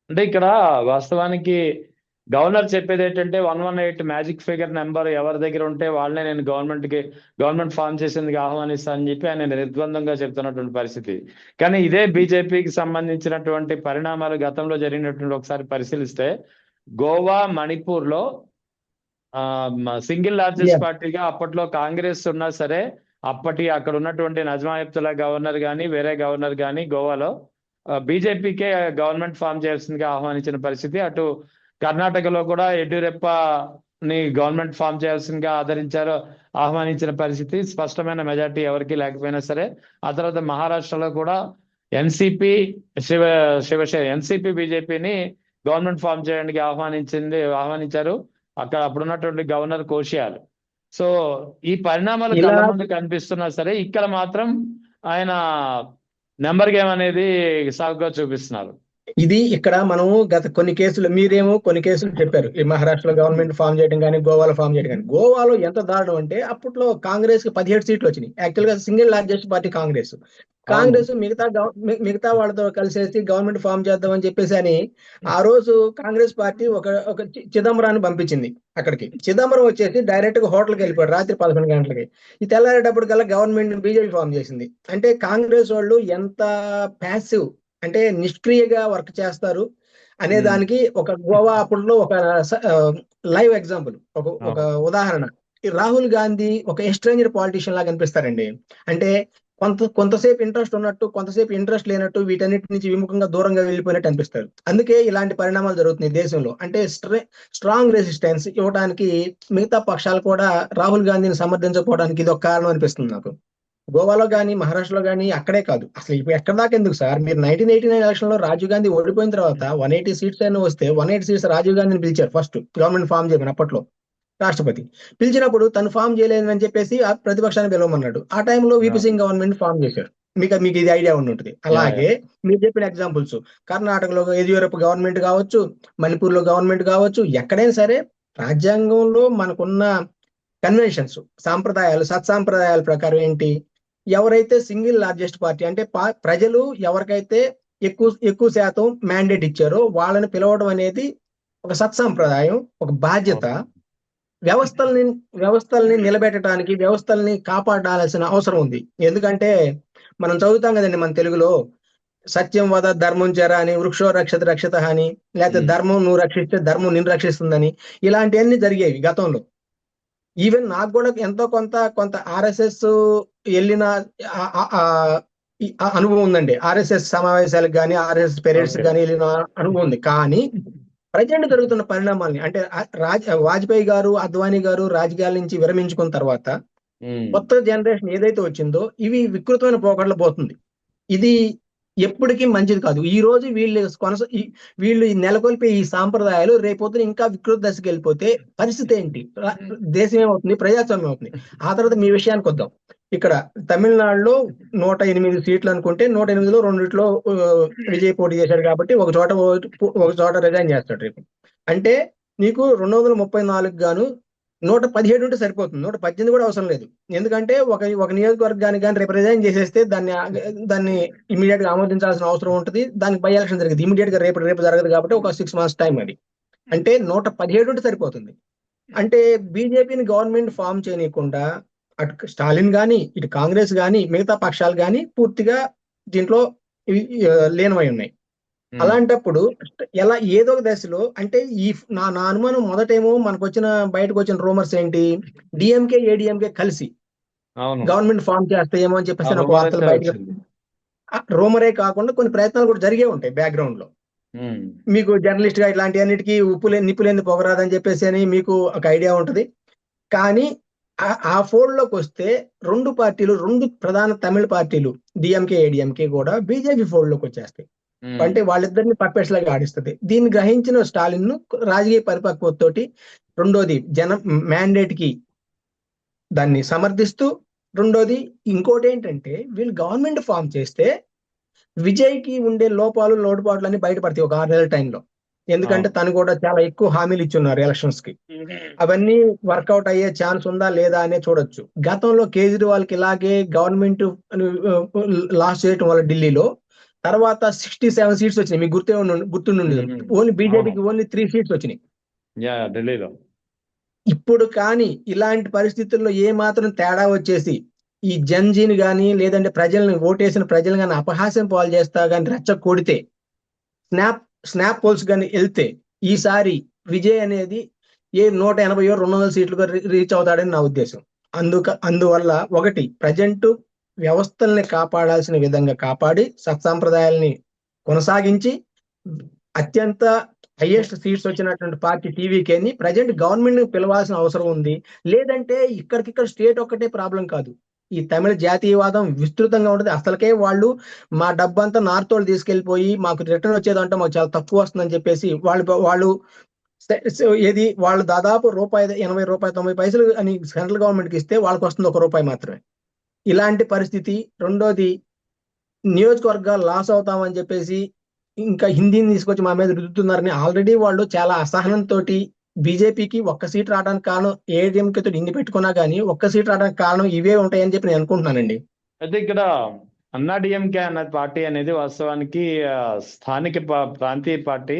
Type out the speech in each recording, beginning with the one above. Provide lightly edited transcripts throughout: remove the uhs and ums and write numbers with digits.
అంటే ఇక్కడ వాస్తవానికి గవర్నర్ చెప్పేది ఏంటంటే 118 మ్యాజిక్ ఫిగర్ నెంబర్ ఎవరి దగ్గర ఉంటే వాళ్ళనే నేను గవర్నమెంట్ ఫామ్ చేసేందుకు ఆహ్వానిస్తానని చెప్పి ఆయన నిర్ద్వందంగా చెప్తున్నటువంటి పరిస్థితి. కానీ ఇదే బీజేపీకి సంబంధించినటువంటి పరిణామాలు గతంలో జరిగినటువంటి ఒకసారి పరిశీలిస్తే గోవా, మణిపూర్ లో సింగిల్ లార్జెస్ట్ పార్టీగా అప్పట్లో కాంగ్రెస్ ఉన్నా సరే అక్కడ ఉన్నటువంటి నజ్మా హెప్తుల్లా గవర్నర్ కానీ వేరే గవర్నర్ కానీ గోవాలో బీజేపీకే గవర్నమెంట్ ఫామ్ చేయాల్సిందిగా ఆహ్వానించిన పరిస్థితి. అటు కర్ణాటకలో కూడా యడ్యూరప్పని గవర్నమెంట్ ఫామ్ చేయాల్సిందిగా ఆహ్వానించిన పరిస్థితి. స్పష్టమైన మెజార్టీ ఎవరికి లేకపోయినా సరే. ఆ తర్వాత మహారాష్ట్రలో కూడా ఎన్సిపి ఎన్సిపి బీజేపీని గవర్నమెంట్ ఫామ్ చేయడానికి ఆహ్వానించారు అప్పుడున్నటువంటి గవర్నర్ కోశియాల్. సో ఈ పరిణామాలు కళ్ళ ముందు కనిపిస్తున్నా సరే ఇక్కడ మాత్రం ఆయన నెంబర్ గేమ్ అనేది సాగుగా చూపిస్తున్నారు. ఇది ఇక్కడ మనం గత కొన్ని కేసులు మీరేమో కొన్ని కేసులు చెప్పారు, ఈ మహారాష్ట్రలో గవర్నమెంట్ ఫామ్ చేయడం కానీ గోవాలో ఫామ్ చేయడం కానీ. గోవాలో ఎంత దారుణం అంటే అప్పట్లో కాంగ్రెస్ కి 17 సీట్లు వచ్చినాయి. యాక్చువల్ గా సింగిల్ లార్జెస్ట్ పార్టీ కాంగ్రెస్ మిగతా వాళ్ళతో కలిసేసి గవర్నమెంట్ ఫామ్ చేద్దామని చెప్పేసి అని ఆ రోజు కాంగ్రెస్ పార్టీ ఒక చిదంబరాన్ని పంపించింది అక్కడికి. చిదంబరం వచ్చేసి డైరెక్ట్ గా హోటల్కి వెళ్ళిపోయాడు రాత్రి 11 గంటలకి. ఈ తెల్లారేటప్పటికల్లా గవర్నమెంట్ బీజేపీ ఫామ్ చేసింది. అంటే కాంగ్రెస్ వాళ్ళు ఎంత ప్యాసివ్ అంటే నిష్క్రియగా వర్క్ చేస్తారు అనే దానికి ఒక గోవా అప్పట్లో ఒక లైవ్ ఎగ్జాంపుల్, ఒక ఉదాహరణ. ఈ రాహుల్ గాంధీ ఒక ఎస్ట్రేంజర్ పాలిటిషియన్ లాగా అనిపిస్తారండి. అంటే కొంతసేపు ఇంట్రెస్ట్ ఉన్నట్టు, కొంతసేపు ఇంట్రెస్ట్ లేనట్టు, వీటన్నిటి నుంచి విముఖంగా దూరంగా వెళ్ళిపోయినట్టు అనిపిస్తారు. అందుకే ఇలాంటి పరిణామాలు జరుగుతున్నాయి దేశంలో. అంటే స్ట్రాంగ్ రెసిస్టెన్స్ ఇవ్వడానికి మిగతా పక్షాలు కూడా రాహుల్ గాంధీని సమర్థించకపోవడానికి ఇది ఒక కారణం అనిపిస్తుంది నాకు. గోవాలో కానీ మహారాష్ట్రలో కానీ అక్కడే కాదు, అసలు ఇప్పుడు ఎక్కడ దాకా ఎందుకు సార్? మీరు 1989 ఎలక్షన్ లో రాజీవ్ గాంధీ ఓడిపోయిన తర్వాత 180 సీట్స్ అయినా వస్తే 180 సీట్స్ రాజీవ్ గాంధీని పిలిచారు ఫస్ట్ గవర్నమెంట్ ఫామ్ చేయమని. అప్పట్లో రాష్ట్రపతి పిలిచినప్పుడు తను ఫామ్ చేయలేదని చెప్పేసి ఆ ప్రతిపక్షాన్ని పిలవమన్నాడు. ఆ టైంలో వీపీ సింగ్ గవర్నమెంట్ ఫామ్ చేశారు. మీకు ఇది ఐడియా ఉండి ఉంటుంది. అలాగే మీరు చెప్పిన ఎగ్జాంపుల్స్ కర్ణాటకలో యడ్యూరప్ప గవర్నమెంట్ కావచ్చు, మణిపూర్ లో గవర్నమెంట్ కావచ్చు, ఎక్కడైనా సరే రాజ్యాంగంలో మనకున్న కన్వెన్షన్స్, సాంప్రదాయాలు, సత్సాంప్రదాయాల ప్రకారం ఏంటి, ఎవరైతే సింగిల్ లార్జెస్ట్ పార్టీ అంటే ప్రజలు ఎవరికైతే ఎక్కువ శాతం మ్యాండేట్ ఇచ్చారో వాళ్ళని పిలవడం అనేది ఒక సత్సాంప్రదాయం, ఒక బాధ్యత. వ్యవస్థల్ని నిలబెట్టడానికి, వ్యవస్థల్ని కాపాడాల్సిన అవసరం ఉంది. ఎందుకంటే మనం చదువుతాం కదండి మన తెలుగులో, సత్యం వద ధర్మం చెర అని, వృక్షో రక్షత రక్షత అని, లేకపోతే ధర్మం నువ్వు రక్షిస్తే ధర్మం నిన్ను రక్షిస్తుందని, ఇలాంటివన్నీ జరిగేవి గతంలో. ఈవెన్ నాకు కూడా ఎంతో కొంత ఆర్ఎస్ఎస్ వెళ్ళిన అనుభవం ఉందండి. ఆర్ఎస్ఎస్ సమావేశాలకు కానీ ఆర్ఎస్ఎస్ పెరేడ్స్ కానీ వెళ్ళిన అనుభవం ఉంది. కానీ ప్రజెంట్ జరుగుతున్న పరిణామాల్ని అంటే వాజ్పేయి గారు, అద్వానీ గారు రాజకీయాల నుంచి విరమించుకున్న తర్వాత కొత్త జనరేషన్ ఏదైతే వచ్చిందో ఇవి వికృతమైన పోకడలు పోతుంది. ఇది ఎప్పటికీ మంచిది కాదు. ఈ రోజు వీళ్ళు నెలకొల్పే ఈ సాంప్రదాయాలు రేపొద్దున ఇంకా వికృత దశకి వెళ్ళిపోతే పరిస్థితి ఏంటి? దేశం ఏమవుతుంది? ప్రజాస్వామ్యం అవుతుంది. ఆ తర్వాత మీ విషయానికి వద్దాం. ఇక్కడ తమిళనాడులో 108 సీట్లు అనుకుంటే 108లో 2 విజయ్ పోటీ చేశాడు కాబట్టి ఒక చోట రిజైన్ చేస్తాడు రేపు. అంటే నీకు 234 గాను 117 ఉంటే సరిపోతుంది. 118 కూడా అవసరం లేదు. ఎందుకంటే ఒక నియోజకవర్గానికి కానీ రేపు రిజైన్ చేసేస్తే దాన్ని ఇమీడియట్ గా ఆమోదించాల్సిన అవసరం ఉంటుంది. దానికి బై ఎలక్షన్ జరిగింది ఇమీడియట్ గా రేపు జరగదు కాబట్టి ఒక 6 months టైం అది. అంటే 117 ఉంటే సరిపోతుంది. అంటే బీజేపీని గవర్నమెంట్ ఫామ్ చేయకుండా అటు స్టాలిన్ గాని, ఇటు కాంగ్రెస్ గాని, మిగతా పక్షాలు గాని పూర్తిగా దీంట్లో లీనమై ఉన్నాయి. అలాంటప్పుడు ఏదో ఒక దశలో అంటే నా అనుమానం మొదటేమో బయటకు వచ్చిన రూమర్స్ ఏంటి, డిఎంకే ఏడిఎంకే కలిసి గవర్నమెంట్ ఫామ్ చేస్తాయేమో అని చెప్పేసి నాకు వార్తలు బయటకు. రూమరే కాకుండా కొన్ని ప్రయత్నాలు కూడా జరిగే ఉంటాయి బ్యాక్గ్రౌండ్ లో. మీకు జర్నలిస్ట్ గా ఇట్లాంటి అన్నిటికీ నిప్పులేంది పొగరాదని చెప్పేసి అని మీకు ఒక ఐడియా ఉంటది. కానీ ఆ ఫోల్డ్ లోకి వస్తే రెండు ప్రధాన తమిళ పార్టీలు డిఎంకే ఏడిఎంకే కూడా బీజేపీ ఫోల్డ్ లోకి వచ్చేస్తాయి. అంటే వాళ్ళిద్దరిని పర్పెట్స్ లాగా ఆడిస్తుంది. దీన్ని గ్రహించిన స్టాలిన్ రాజకీయ పరిపక్వతతోటి రెండోది మ్యాండేట్ కి దాన్ని సమర్థిస్తూ, రెండోది ఇంకోటి ఏంటంటే వీళ్ళు గవర్నమెంట్ ఫామ్ చేస్తే విజయ్ కి ఉండే లోటుపాట్లు అన్ని బయటపడతాయి ఒక 6 నెలల టైంలో. ఎందుకంటే తను కూడా చాలా ఎక్కువ హామీలు ఇచ్చున్నారు ఎలక్షన్స్ కి. అవన్నీ వర్కౌట్ అయ్యే ఛాన్స్ ఉందా లేదా అనే చూడొచ్చు. గతంలో కేజ్రీవాల్ కి ఇలాగే గవర్నమెంట్ లాస్ చేయటం వల్ల ఢిల్లీలో తర్వాత 67 సీట్స్ వచ్చినాయి, మీకు గుర్తుండి ఓన్లీ అవును బీజేపీకి ఓన్లీ 3 సీట్స్ వచ్చినాయి. ఢిల్లీలో. ఇప్పుడు కానీ ఇలాంటి పరిస్థితుల్లో ఏ మాత్రం తేడా వచ్చేసి ఈ జన్జీని కానీ లేదంటే ప్రజల్ని ఓటేసిన ప్రజలు కానీ అపహాస్యం పాలు చేస్తా కానీ రెచ్చ కొడితే స్నాప్ పోల్స్ కానీ వెళ్తే ఈసారి విజయ్ అనేది 180 200 సీట్లుగా రీచ్ అవుతాడని నా ఉద్దేశం. అందువల్ల ఒకటి ప్రజెంట్ వ్యవస్థల్ని కాపాడాల్సిన విధంగా కాపాడి సత్సాంప్రదాయాల్ని కొనసాగించి అత్యంత హైయెస్ట్ సీట్స్ వచ్చినటువంటి పార్టీ టీవీకేని ప్రజెంట్ గవర్నమెంట్ ని పిలవాల్సిన అవసరం ఉంది. లేదంటే ఇక్కడికిక్కడ స్టేట్ ఒక్కటే ప్రాబ్లం కాదు, ఈ తమిళ జాతీయవాదం విస్తృతంగా ఉంటుంది. అసలుకే వాళ్ళు మా డబ్బంతా నార్త్ వాళ్ళు తీసుకెళ్లిపోయి మాకు రిటర్న్ వచ్చేదంటే మాకు చాలా తక్కువ వస్తుందని చెప్పేసి వాళ్ళు ఏది వాళ్ళు దాదాపు ₹80 అని సెంట్రల్ గవర్నమెంట్ కి ఇస్తే వాళ్ళకి వస్తుంది ₹1 మాత్రమే. ఇలాంటి పరిస్థితి. రెండోది, నియోజకవర్గాలు లాస్ అవుతామని చెప్పేసి ఇంకా హిందీని తీసుకొచ్చి మా మీద రుద్దుతున్నారని ఆల్రెడీ వాళ్ళు చాలా అసహనంతో బీజేపీకి ఒక్క సీట్ రావడానికి కారణం ఏఐడిఎంకే తో ఇన్ని పెట్టుకున్నా కానీ ఒక్క సీట్ రావడానికి కారణం ఇవే ఉంటాయని చెప్పి నేను అనుకుంటున్నానండి. అయితే ఇక్కడ అన్నాడీఎంకే అన్న పార్టీ అనేది వాస్తవానికి స్థానిక ప్రాంతీయ పార్టీ,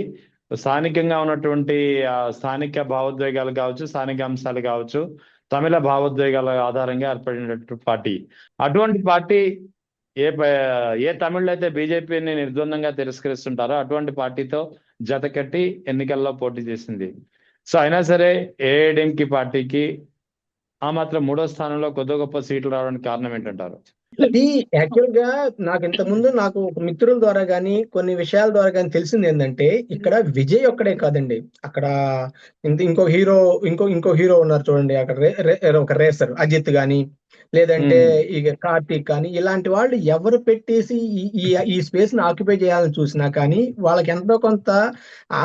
స్థానికంగా ఉన్నటువంటి స్థానిక భావోద్వేగాలు కావచ్చు, స్థానిక అంశాలు కావచ్చు, తమిళ భావోద్వేగాల ఆధారంగా ఏర్పడినటువంటి పార్టీ. అటువంటి పార్టీ ఏ తమిళ్ అయితే బీజేపీని నిర్ద్వందంగా తిరస్కరిస్తుంటారో అటువంటి పార్టీతో జత కట్టి ఎన్నికల్లో పోటీ చేసింది. సో అయినా సరే ఏఐడిఎంకే పార్టీకి ఆ మాత్రం 3వ స్థానంలో కొద్ది గొప్ప సీట్లు రావడానికి కారణం ఏంటంటారు? ఇది యాక్చువల్ గా నాకు ఒక మిత్రుల ద్వారా గానీ కొన్ని విషయాల ద్వారా గానీ తెలిసింది ఏంటంటే, ఇక్కడ విజయ్ ఒక్కడే కాదండి, అక్కడ ఇంకో హీరో ఉన్నారు చూడండి అక్కడ, ఒక రేసర్ అజిత్ గాని లేదంటే ఇక కార్తీక్ కానీ ఇలాంటి వాళ్ళు ఎవరు పెట్టేసి ఈ స్పేస్ ని ఆక్యుపై చేయాలని చూసినా కానీ వాళ్ళకి ఎంతో కొంత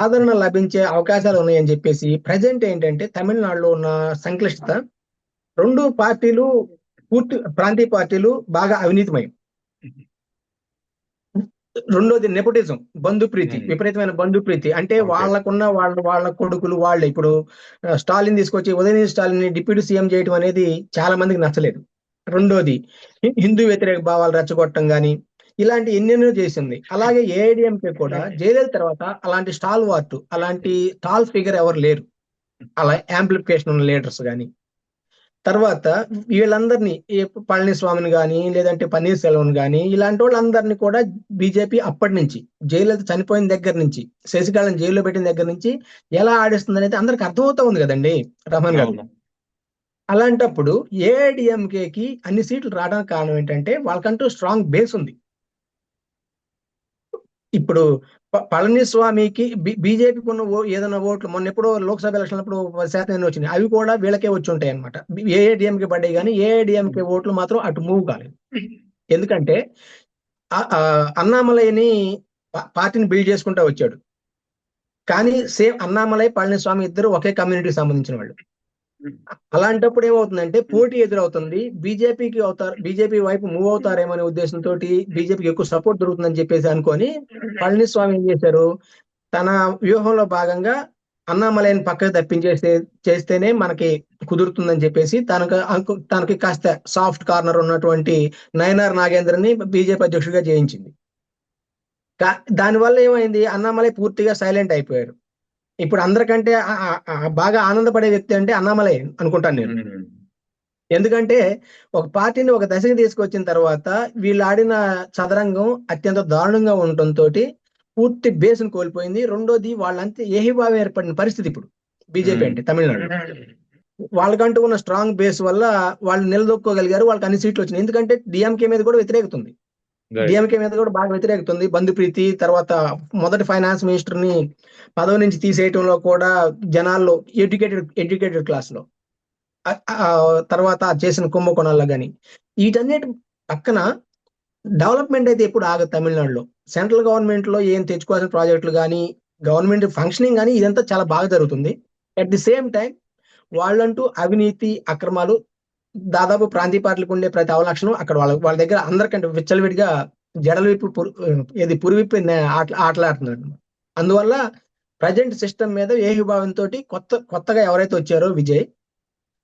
ఆదరణ లభించే అవకాశాలు ఉన్నాయని చెప్పేసి ప్రజెంట్ ఏంటంటే తమిళనాడులో ఉన్న సంక్లిష్టత, 2 పార్టీలు పూర్తి ప్రాంతీయ పార్టీలు బాగా అవినీతిమయం. రెండోది నెపోటిజం, బంధుప్రీతి, విపరీతమైన బంధుప్రీతి. అంటే వాళ్ళకున్న వాళ్ళ కొడుకులు వాళ్ళే. ఇప్పుడు స్టాలిన్ తీసుకొచ్చి ఉదయనిధి స్టాలిన్ ని డిప్యూటీ సీఎం చేయడం అనేది చాలా మందికి నచ్చలేదు. రెండోది హిందూ వ్యతిరేక భావాలు రెచ్చగొట్టడం గాని ఇలాంటి ఎన్నెన్నో చేసింది. అలాగే ఏఐడిఎంకే కూడా జయలలిత తర్వాత అలాంటి అలాంటి టాల్ ఫిగర్ ఎవరు లేరు, అలా యాంప్లిఫికేషన్ ఉన్న లీడర్స్ గాని. తర్వాత వీళ్ళందరినీ పళనిస్వామిని కానీ లేదంటే పన్నీర్ సెల్వన్ కానీ ఇలాంటి వాళ్ళందరినీ కూడా బీజేపీ అప్పటి నుంచి జైలలిత చనిపోయిన దగ్గర నుంచి శశికళను జైల్లో పెట్టిన దగ్గర నుంచి ఎలా ఆడిస్తుంది అనేది అందరికి అర్థమవుతా ఉంది కదండి రమణ్ గారు. అలాంటప్పుడు ఏఐడిఎంకేకి అన్ని సీట్లు రావడానికి కారణం ఏంటంటే వాళ్ళకంటూ స్ట్రాంగ్ బేస్ ఉంది. ఇప్పుడు పళనిస్వామికి బీజేపీకి ఉన్న ఏదైనా ఓట్లు మొన్న ఎప్పుడో లోక్సభ ఎలక్షన్ అప్పుడు 10% వచ్చినాయి, అవి కూడా వీళ్ళకే వచ్చి ఉంటాయి అనమాట. ఏఐడిఎంకే పడ్డాయి కానీ ఏఐడిఎంకే ఓట్లు మాత్రం అటు మూవ్ కాలేదు. ఎందుకంటే అన్నామలైని పార్టీని బిల్డ్ చేసుకుంటూ వచ్చాడు, కానీ సేమ్ అన్నామలై పళనిస్వామి ఇద్దరు ఒకే కమ్యూనిటీకి సంబంధించిన వాళ్ళు. అలాంటప్పుడు ఏమవుతుందంటే పోటీ ఎదురవుతుంది, బీజేపీ వైపు మూవ్ అవుతారేమో అనే ఉద్దేశంతో బీజేపీకి ఎక్కువ సపోర్ట్ దొరుకుతుందని చెప్పేసి అనుకొని పళనిస్వామి ఏం చేశారు, తన వ్యూహంలో భాగంగా అన్నామలైని పక్కకు చేస్తేనే మనకి కుదురుతుందని చెప్పేసి తనకి కాస్త సాఫ్ట్ కార్నర్ ఉన్నటువంటి నయనార్ నాగేంద్రని బీజేపీ అధ్యక్షుడిగా చేయించింది. దానివల్ల ఏమైంది, అన్నామలై పూర్తిగా సైలెంట్ అయిపోయారు. ఇప్పుడు అందరికంటే బాగా ఆనందపడే వ్యక్తి అంటే అన్నామలై అనుకుంటాను నేను. ఎందుకంటే ఒక పార్టీని ఒక దశకి తీసుకొచ్చిన తర్వాత వీళ్ళు ఆడిన చదరంగం అత్యంత దారుణంగా ఉండటంతో పూర్తి బేస్ను కోల్పోయింది. రెండోది వాళ్ళంతా ఏహిభావం ఏర్పడిన పరిస్థితి ఇప్పుడు బీజేపీ అంటే తమిళనాడు. వాళ్ళకంటూ ఉన్న స్ట్రాంగ్ బేస్ వల్ల వాళ్ళు నిలదొక్కోగలిగారు, వాళ్ళకి అన్ని సీట్లు వచ్చినాయి. ఎందుకంటే డిఎంకే మీద కూడా వ్యతిరేకత ఉంది, డిఎంకే మీద కూడా బాగా వ్యతిరేకత ఉంది, బంధుప్రీతి. తర్వాత మొదటి ఫైనాన్స్ మినిస్టర్ ని పదవి నుంచి తీసేయటంలో కూడా జనాల్లో ఎడ్యుకేటెడ్ క్లాస్ లో తర్వాత చేసిన కుంభకోణాల్లో కానీ వీటన్నిటి పక్కన డెవలప్మెంట్ అయితే ఎప్పుడు ఆగదు తమిళనాడులో. సెంట్రల్ గవర్నమెంట్ లో ఏం తెచ్చుకోవాల్సిన ప్రాజెక్టులు కానీ గవర్నమెంట్ ఫంక్షనింగ్ కానీ ఇదంతా చాలా బాగా జరుగుతుంది. అట్ ది సేమ్ టైం వాళ్ళంటూ అవినీతి అక్రమాలు దాదాపు ప్రాంతీయ పార్టీలకు ఉండే ప్రతి అవలక్షణం అక్కడ వాళ్ళ దగ్గర అందరికంటే విచ్చలవిడిగా పురివిప్పి ఆటలాడుతున్నారు. అందువల్ల ప్రజెంట్ సిస్టమ్ మీద ఏహిభావంతో కొత్తగా ఎవరైతే వచ్చారో విజయ్,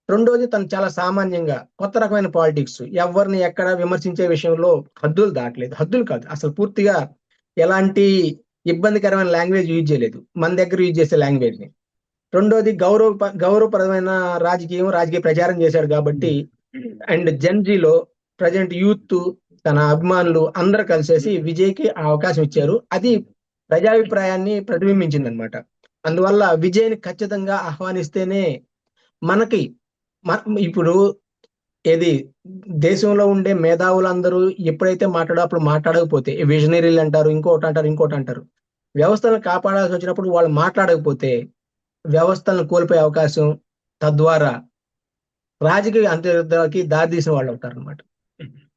రెండోది తను చాలా సామాన్యంగా కొత్త రకమైన పాలిటిక్స్, ఎవరిని ఎక్కడ విమర్శించే విషయంలో హద్దులు దాటలేదు, హద్దులు కాదు అసలు పూర్తిగా ఎలాంటి ఇబ్బందికరమైన లాంగ్వేజ్ యూజ్ చేయలేదు, మన దగ్గర యూజ్ చేసే లాంగ్వేజ్ ని. రెండోది గౌరవప్రదమైన రాజకీయ ప్రచారం చేశాడు కాబట్టి, అండ్ జెన్జీలో ప్రజెంట్ యూత్, తన అభిమానులు అందరూ కలిసేసి విజయ్కి ఆ అవకాశం ఇచ్చారు. అది ప్రజాభిప్రాయాన్ని ప్రతిబింబించింది అనమాట. అందువల్ల విజయ్ని ఖచ్చితంగా ఆహ్వానిస్తేనే మనకి ఇప్పుడు ఏది దేశంలో ఉండే మేధావులందరూ ఎప్పుడైతే అప్పుడు మాట్లాడకపోతే, విజనరీలు అంటారు, ఇంకోటి అంటారు, వ్యవస్థలను కాపాడాల్సి వచ్చినప్పుడు వాళ్ళు మాట్లాడకపోతే వ్యవస్థలను కోల్పోయే అవకాశం, తద్వారా రాజకీయ అంతర్యుద్ధాలకి దారితీసిన వాళ్ళు అవుతారు అనమాట.